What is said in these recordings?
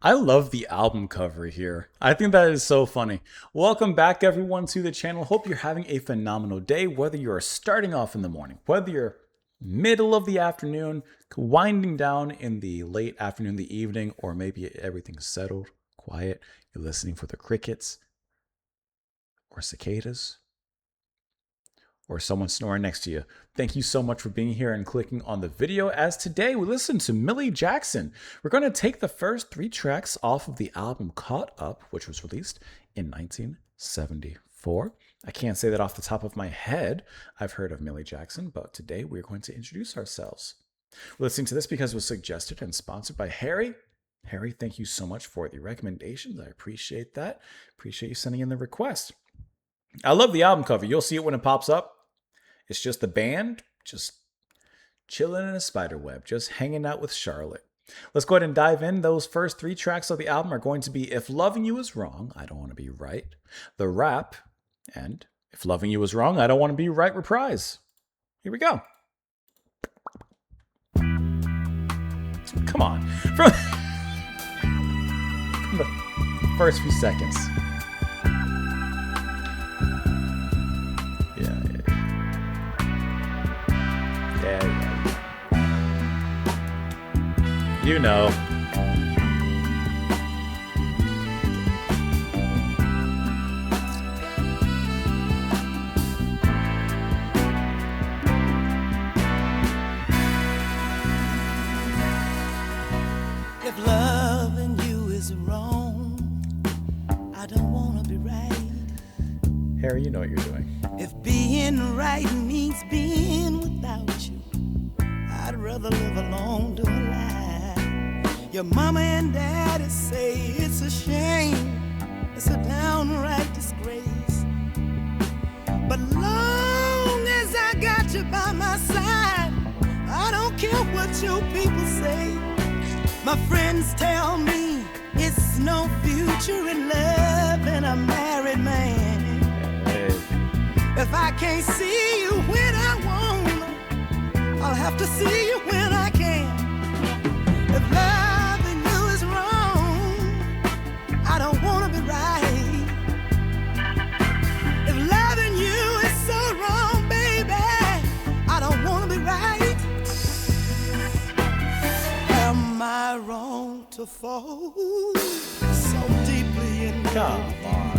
I love the album cover here. I think that is so funny. Welcome back, everyone, to the channel. Hope you're having a phenomenal day, whether you're starting off in the morning, whether you're middle of the afternoon, winding down in the late afternoon, the evening, or maybe everything's settled, quiet. You're listening for the crickets or cicadas or someone snoring next to you. Thank you so much for being here and clicking on the video, as today we listen to Millie Jackson. We're going to take the first 3 tracks off of the album Caught Up, which was released in 1974. I can't say that off the top of my head. I've heard of Millie Jackson, but today we're going to introduce ourselves. We're listening to this because it was suggested and sponsored by Harry. Harry, thank you so much for the recommendations. I appreciate that. Appreciate you sending in the request. I love the album cover. You'll see it when it pops up. It's just the band just chilling in a spider web, just hanging out with Charlotte. Let's go ahead and dive in. Those first 3 tracks of the album are going to be If Loving You Is Wrong, I Don't Want to Be Right, The Rap, and If Loving You Is Wrong, I Don't Want to Be Right reprise. Here we go. Come on. From the first few seconds. You know. If loving you is wrong, I don't want to be right. Harry, you know what you're doing. If being right means being without you, I'd rather live alone to a lie. Your mama and daddy say it's a shame, it's a downright disgrace. But long as I got you by my side, I don't care what you people say. My friends tell me it's no future in love and a married man. If I can't see you when I want, I'll have to see you when I can. If loving you is wrong, I don't want to be right. If loving you is so wrong, baby, I don't want to be right. Am I wrong to fall so deeply in love? Come on.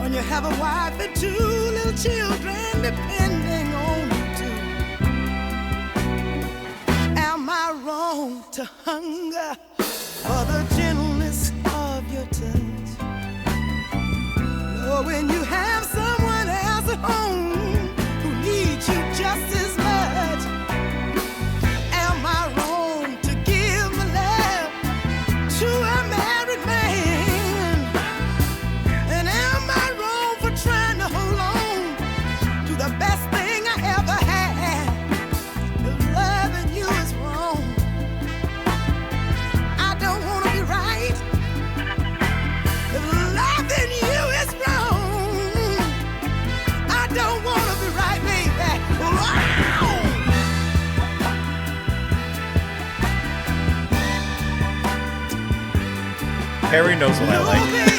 When you have a wife and 2 little children depending on you too. Am I wrong to hunger for the gentleness of your touch? Knowing you have someone else at home who needs you just as much. Am I wrong to give my love to a married man? The best thing I ever had. If loving you is wrong, I don't want to be right. If loving you is wrong, I don't want to be right, baby. Wow! Harry knows what I like. Baby.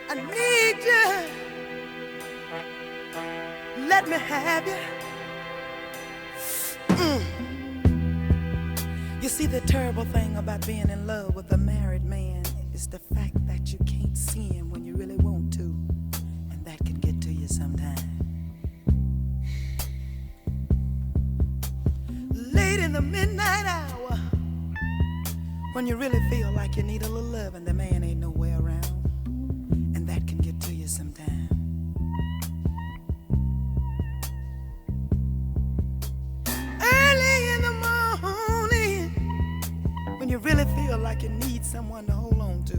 I need you. Let me have you. You see, the terrible thing about being in love with a married man is the fact that you can't see him when you really want to, and that can get to you sometimes. Late in the midnight hour, when you really feel like you need a little love and the man ain't nowhere around, and that can get to you sometimes. Early in the morning, when you really feel like you need someone to hold on to,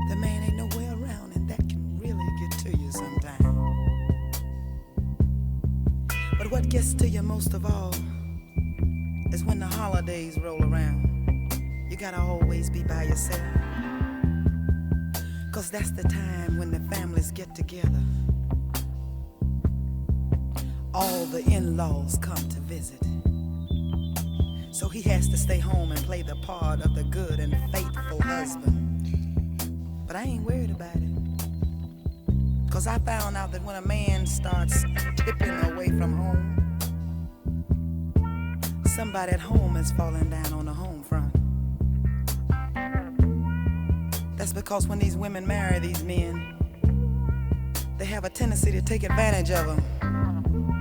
the man ain't nowhere around, and that can really get to you sometimes. But what gets to you most of all is when the holidays roll around. You gotta always be by yourself, 'cause that's the time when the families get together. All the in-laws come to visit. So he has to stay home and play the part of the good and faithful husband. But I ain't worried about it, 'cause I found out that when a man starts tipping away from home, somebody at home is falling down on the home front. That's because when these women marry these men, they have a tendency to take advantage of them.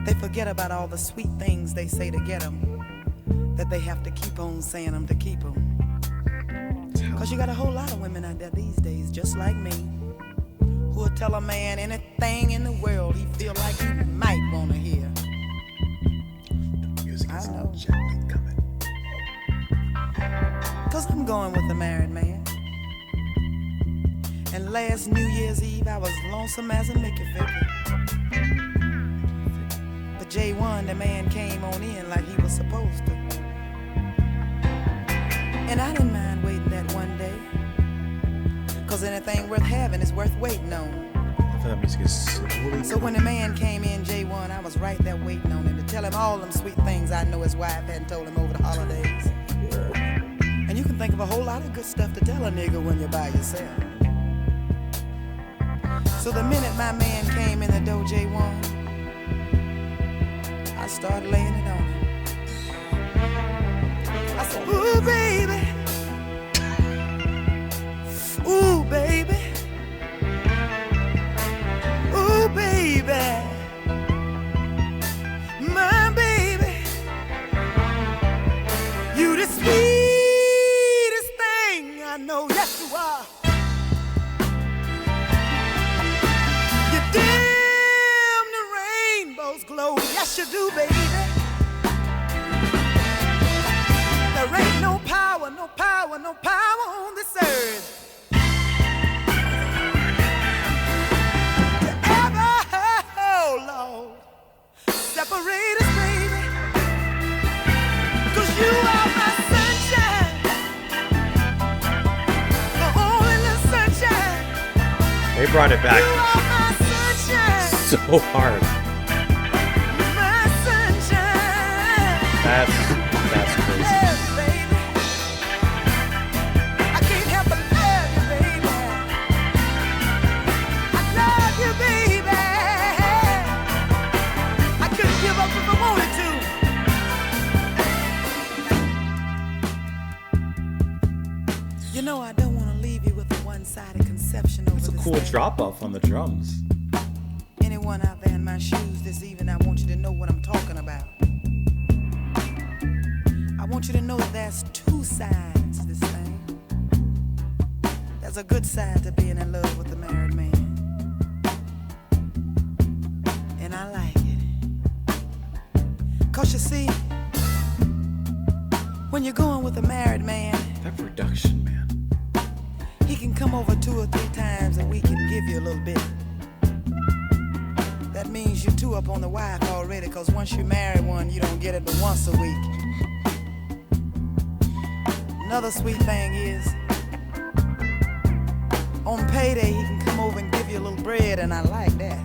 They forget about all the sweet things they say to get them, that they have to keep on saying them to keep them. 'Cause you got a whole lot of women out there these days, just like me, who will tell a man anything in the world he feel like he might want to hear. I know. 'Cause I'm going with a married man. And last New Year's Eve, I was lonesome as a Mickey Vicky. But J1, the man, came on in like he was supposed to. And I didn't mind waiting that one day, 'cause anything worth having is worth waiting on. I feel that music is slowly. So when the man came in, J1, I was right there waiting on him to tell him all them sweet things I know his wife hadn't told him over the holidays. And you can think of a whole lot of good stuff to tell a nigga when you're by yourself. So the minute my man came in the door, J1, I started laying it on him. I said, ooh, baby. Ooh, baby. Ooh, baby. My baby. You the sweetest thing I know. Yes, you are. You dim the rainbow's glow. Yes, you do, baby. There ain't no power, no power, no power on this earth to ever, oh Lord, separate us, baby. 'Cause you are my sunshine, the only little sunshine. They brought it back You are my sunshine, so hard. my sunshine. That's crazy. Yes, baby. I can't help but love you, baby. I love you, baby. I couldn't give up if I wanted to. You know I don't want to leave you with a one-sided conception over It's a this cool thing. drop off on the drums. Anyone out there in my shoes this evening, I want you to know what I'm talking about. I want you to know that there's two sides to this thing. There's a good side to being in love with a married man, and I like it. 'Cause you see, when you're going with a married man, That production, man. he can come over 2 or 3 times a week and give you a little bit. That means you're 2 up on the wife already, 'cause once you marry one, you don't get it but once a week. Another sweet thing is, on payday, he can come over and give you a little bread, and I like that.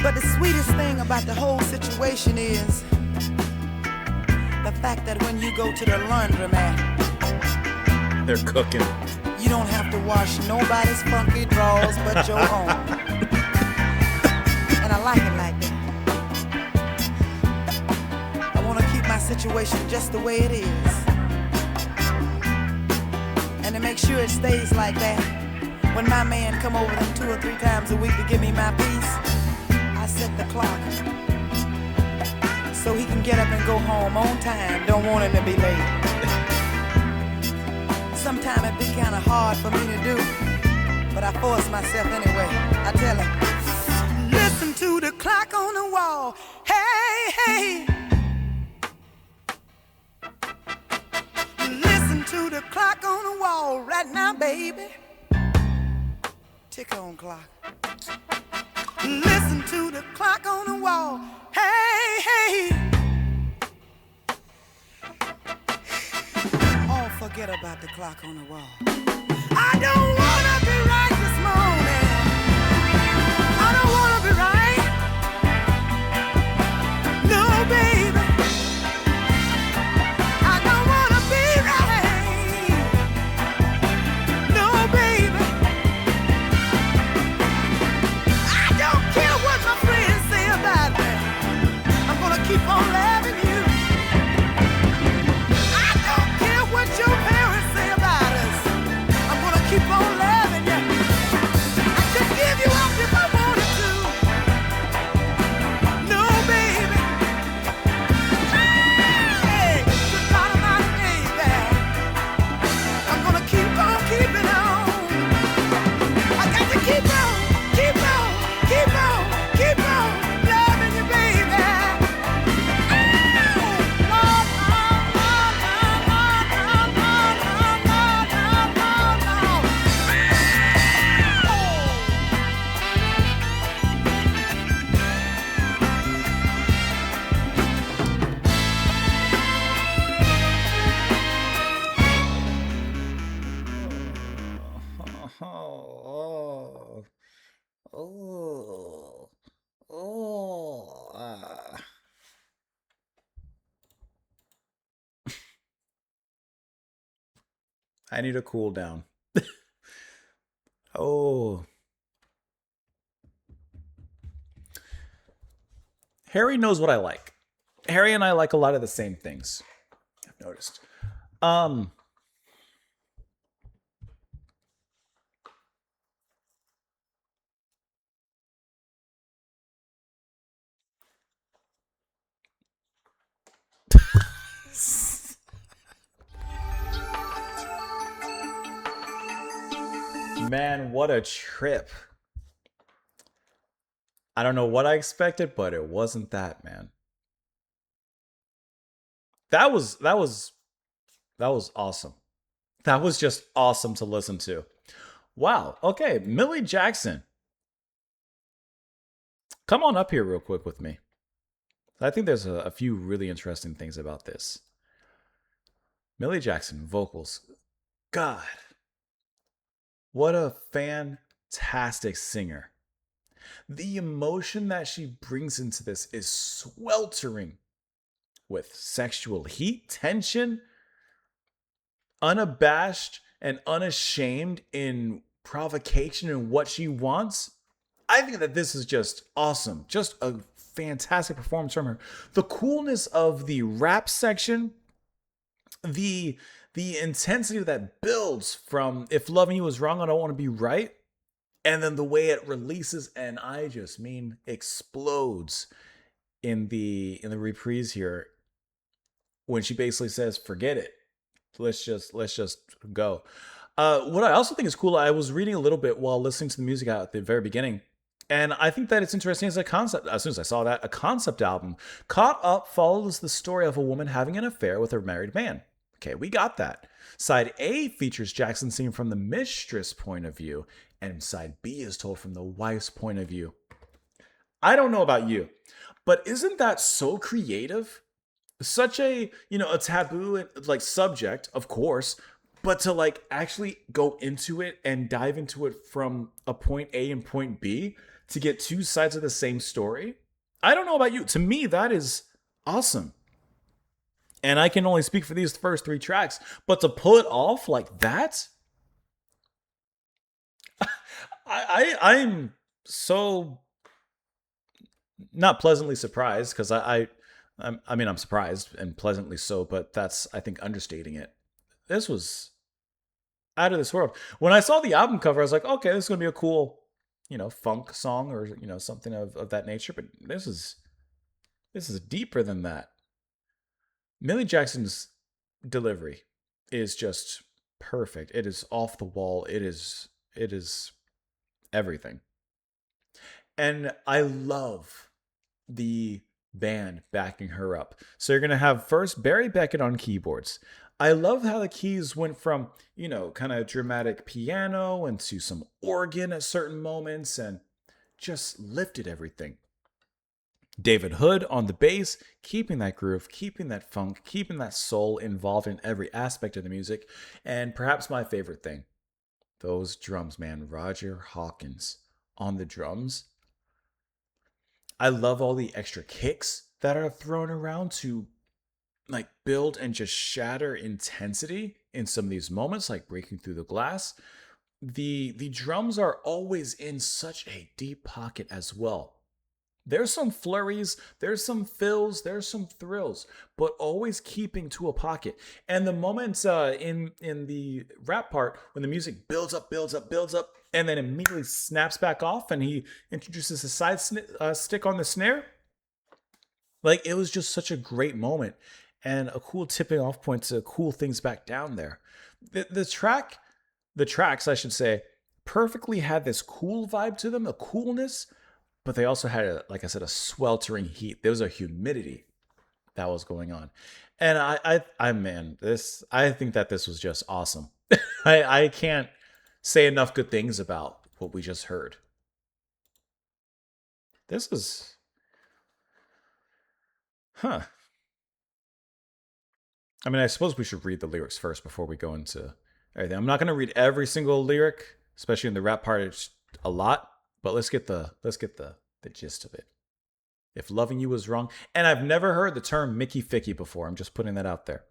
But the sweetest thing about the whole situation is the fact that when you go to the laundromat, They're cooking. You don't have to wash nobody's funky drawers but your own. And I like it like that. I want to keep my situation just the way it is. And to make sure it stays like that, when my man come over them 2 or 3 times a week to give me my piece, I set the clock so he can get up and go home on time. Don't want him to be late. Sometimes it be kind of hard for me to do, but I force myself anyway. I tell him, listen to the clock on the wall. Hey, hey. Listen to the clock on the wall right now, baby. Tick on clock. Listen to the clock on the wall. Hey, hey. Oh, forget about the clock on the wall. I don't wanna be right this morning. I don't wanna be right. No, baby. I don't wanna be right. No, baby. I don't care what my friends say about me. I'm gonna keep on loving you. I don't care what your parents say about us. I'm gonna keep on loving you. I could give you up if I wanted to. No, baby. Hey, good God Almighty, baby. I'm gonna keep on keeping on. I got to keep on, keep on, keep on, keep on loving you, baby. Oh, oh, oh, I need a cool down. Oh, Harry knows what I like. Harry and I like a lot of the same things. I've noticed. Um, man, what a trip. I don't know what I expected, but it wasn't that, man. That was awesome. That was just awesome to listen to. Wow. Okay, Millie Jackson. Come on up here real quick with me. I think there's a few really interesting things about this. Millie Jackson, vocals. God, what a fantastic singer. The emotion that she brings into this is sweltering with sexual heat, tension, unabashed and unashamed in provocation and what she wants. I think that this is just awesome. Just a fantastic performance from her. The coolness of the rap section, the intensity that builds from if loving you is wrong, I don't want to be right. And then the way it releases and I just mean explodes in the reprise here when she basically says, forget it. Let's just go. What I also think is cool, I was reading a little bit while listening to the music at the very beginning. And I think that it's interesting as a concept. As soon as I saw that, a concept album. Caught Up follows the story of a woman having an affair with her married man. Okay, we got that. Side A features Jackson seen from the mistress point of view, and side B is told from the wife's point of view. I don't know about you, but isn't that so creative? Such a, a taboo like subject, of course, but to like actually go into it and dive into it from a point A and point B to get two sides of the same story. I don't know about you. To me, that is awesome. And I can only speak for these first three tracks, but to pull it off like that, I'm so not pleasantly surprised because I mean I'm surprised and pleasantly so, but that's I think understating it. This was out of this world. When I saw the album cover, I was like, okay, this is gonna be a cool, funk song or something of that nature. But this is deeper than that. Millie Jackson's delivery is just perfect. It is off the wall. It is everything. And I love the band backing her up. So you're going to have first Barry Beckett on keyboards. I love how the keys went from, kind of dramatic piano into some organ at certain moments and just lifted everything. David Hood on the bass, keeping that groove, keeping that funk, keeping that soul involved in every aspect of the music. And perhaps my favorite thing, those drums, man. Roger Hawkins on the drums. I love all the extra kicks that are thrown around to like build and just shatter intensity in some of these moments, like breaking through the glass. The drums are always in such a deep pocket as well. There's some flurries, there's some fills, there's some thrills, but always keeping to a pocket. And the moments in the rap part when the music builds up, builds up, builds up, and then immediately snaps back off, and he introduces a stick on the snare. Like it was just such a great moment and a cool tipping off point to cool things back down there. The tracks, I should say, perfectly had this cool vibe to them, a coolness, but they also had, like I said, a sweltering heat. There was a humidity that was going on, and I think that this was just awesome. I can't say enough good things about what we just heard. This is, huh? I mean, I suppose we should read the lyrics first before we go into everything. I'm not going to read every single lyric, especially in the rap part. It's a lot, but let's get the gist of it. If loving you was wrong, and I've never heard the term Mickey Ficky before. I'm just putting that out there.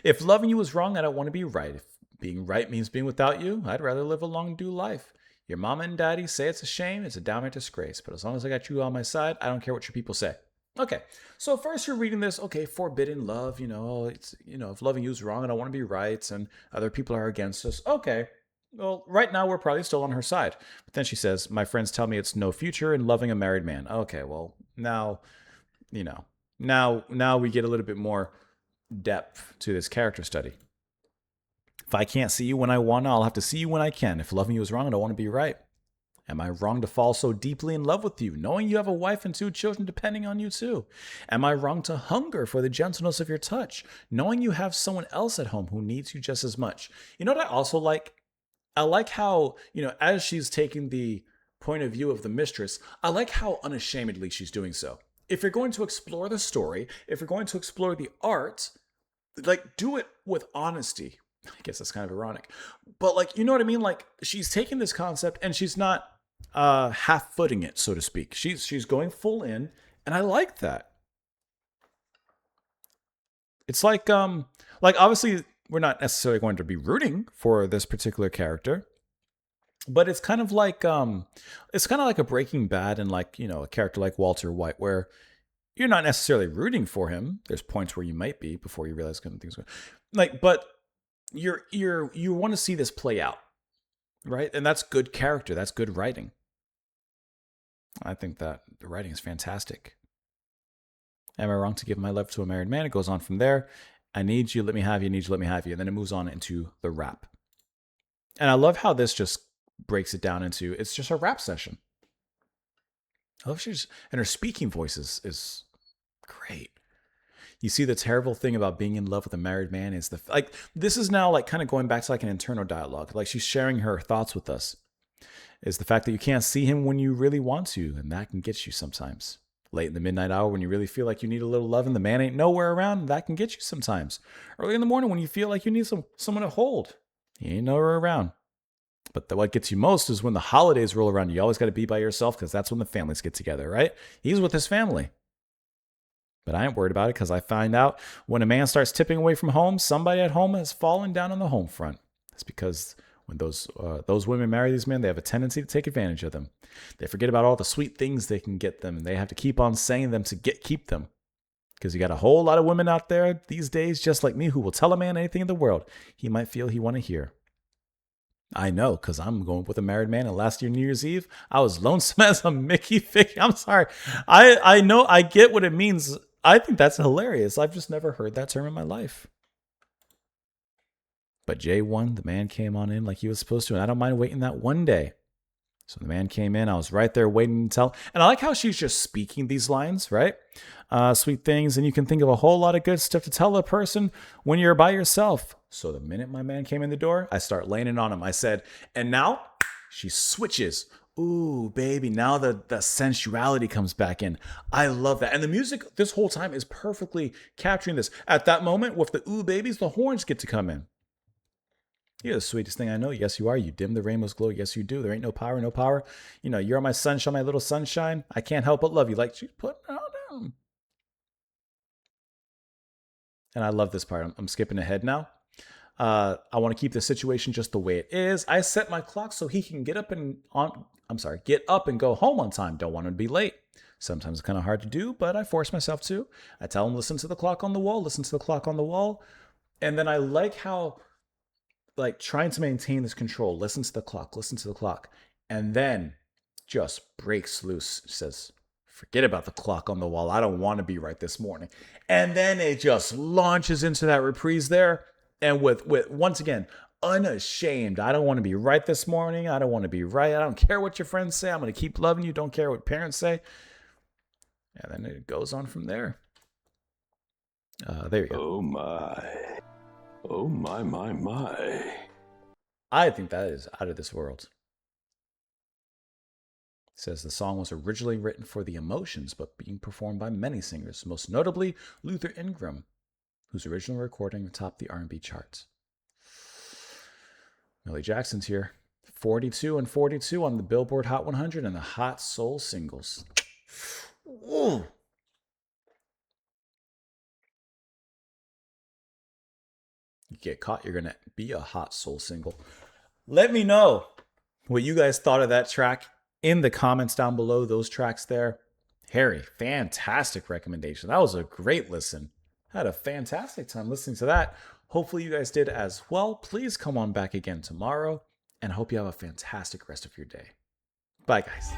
If loving you was wrong, I don't want to be right. If being right means being without you, I'd rather live a long, due life. Your mama and daddy say it's a shame, it's a downright disgrace. But as long as I got you on my side, I don't care what your people say. Okay, so first you're reading this, okay, forbidden love, it's, if loving you is wrong, I don't want to be right, and other people are against us. Okay, well, right now we're probably still on her side. But then she says, my friends tell me it's no future in loving a married man. Okay, well, now, now we get a little bit more depth to this character study. If I can't see you when I want, I'll have to see you when I can. If loving you is wrong, I don't want to be right. Am I wrong to fall so deeply in love with you, knowing you have a wife and 2 children depending on you too? Am I wrong to hunger for the gentleness of your touch, knowing you have someone else at home who needs you just as much? You know what I also like? I like how, as she's taking the point of view of the mistress, I like how unashamedly she's doing so. If you're going to explore the story, if you're going to explore the art, like do it with honesty. I guess that's kind of ironic. But like, you know what I mean? Like she's taking this concept and she's not half footing it, so to speak. She's going full in, and I like that. It's like obviously we're not necessarily going to be rooting for this particular character, but it's kind of like a Breaking Bad and like, a character like Walter White where you're not necessarily rooting for him. There's points where you might be before you realize kind of things like, but you want to see this play out, right? And that's good character. That's good writing. I think that the writing is fantastic. Am I wrong to give my love to a married man? It goes on from there. I need you, let me have you, need you, let me have you. And then it moves on into the rap. And I love how this just breaks it down into, it's just a rap session. I love and her speaking voice is great. You see, the terrible thing about being in love with a married man is this is now like kind of going back to like an internal dialogue. Like she's sharing her thoughts with us. Is the fact that you can't see him when you really want to, and that can get you sometimes. Late in the midnight hour when you really feel like you need a little love and the man ain't nowhere around, that can get you sometimes. Early in the morning when you feel like you need someone to hold, he ain't nowhere around. But what gets you most is when the holidays roll around. You always got to be by yourself because that's when the families get together, right? He's with his family. But I ain't worried about it because I find out when a man starts tipping away from home, somebody at home has fallen down on the home front. That's because when those women marry these men, they have a tendency to take advantage of them. They forget about all the sweet things they can get them, and they have to keep on saying them to keep them. Because you got a whole lot of women out there these days, just like me, who will tell a man anything in the world he might feel he want to hear. I know, because I'm going with a married man, and last year, New Year's Eve, I was lonesome as a Mickey Fig. I'm sorry. I know, I get what it means. I think that's hilarious. I've just never heard that term in my life. But J1, the man came on in like he was supposed to, and I don't mind waiting that one day. So the man came in, I was right there waiting to tell. And I like how she's just speaking these lines, right? Sweet things, and you can think of a whole lot of good stuff to tell a person when you're by yourself. So the minute my man came in the door, I start laying it on him. I said, and now she switches. Ooh, baby, now the sensuality comes back in. I love that. And the music this whole time is perfectly capturing this. At that moment, with the ooh babies, the horns get to come in. You're the sweetest thing I know. Yes, you are. You dim the rainbow's glow. Yes, you do. There ain't no power, no power. You know, you're my sunshine, my little sunshine. I can't help but love you. Like she's putting it all down. And I love this part. I'm skipping ahead now. I want to keep the situation just the way it is. I set my clock so he can get up and go home on time. Don't want him to be late. Sometimes it's kind of hard to do, but I force myself to. I tell him, listen to the clock on the wall, listen to the clock on the wall. And then I like how, like, trying to maintain this control, listen to the clock. And then just breaks loose, says, forget about the clock on the wall. I don't want to be right this morning. And then it just launches into that reprise there. And with once again, unashamed. I don't want to be right this morning. I don't want to be right. I don't care what your friends say. I'm going to keep loving you. Don't care what parents say. And then it goes on from there. There you go. Oh my. Oh my. I think that is out of this world. It says the song was originally written for the emotions, but being performed by many singers, most notably Luther Ingram, whose original recording topped the R&B charts. Millie Jackson's here. 42 and 42 on the Billboard Hot 100 and the Hot Soul Singles. Ooh. You get caught, you're going to be a Hot Soul single. Let me know what you guys thought of that track in the comments down below. Those tracks there. Harry, fantastic recommendation. That was a great listen. I had a fantastic time listening to that. Hopefully you guys did as well. Please come on back again tomorrow, and I hope you have a fantastic rest of your day. Bye, guys.